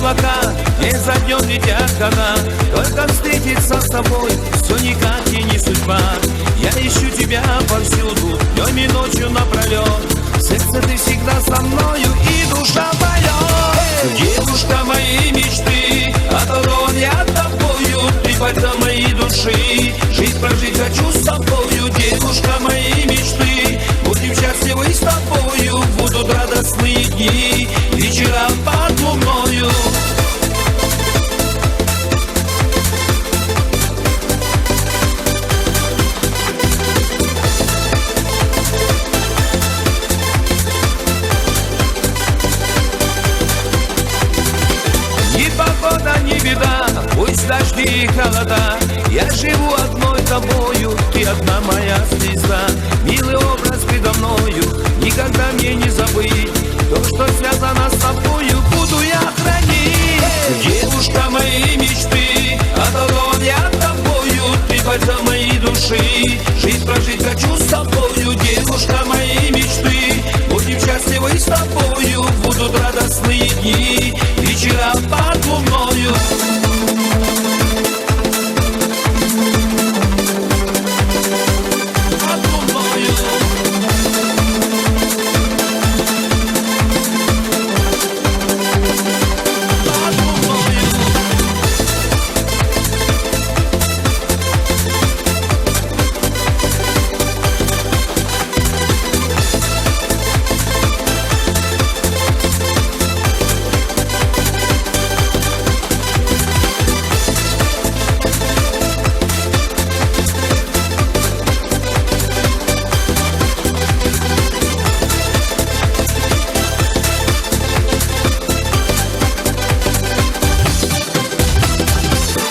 облака, не заднем летят года. Только встретиться с тобой все никак и не судьба. Я ищу тебя повсюду, днем и ночью напролет. В сердце ты всегда со мною, и душа поет. Девушка моей мечты, оторван я тобою. Ты пальцем моей души, жизнь прожить хочу с тобою. Девушка моей мечты, будем счастливы с тобою. Будут радостные дни, вечера под луною. Ни погода, ни беда, пусть дожди и холода, я живу одной тобою, ты одна моя звезда. Милый образ предо мною, никогда мне не забыть. То, что связано с тобою, буду я хранить. Девушка моей мечты, оторван я тобою. Ты пальцем моей души, жизнь прожить хочу с тобою. Девушка моей мечты, будем счастливы с тобою. Будут радостные дни, вечера под луною.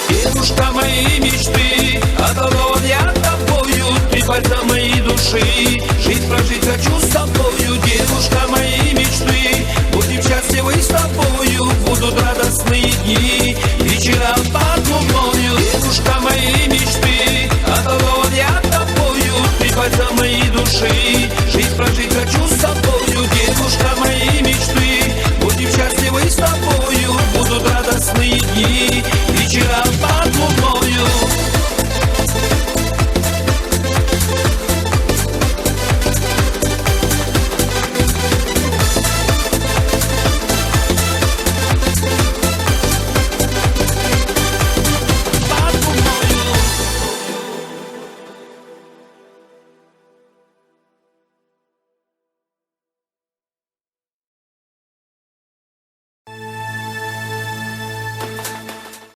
Девушка моей мечты, оторван я тобою. Ты пальцем моей души, жизнь прожить хочу с тобой.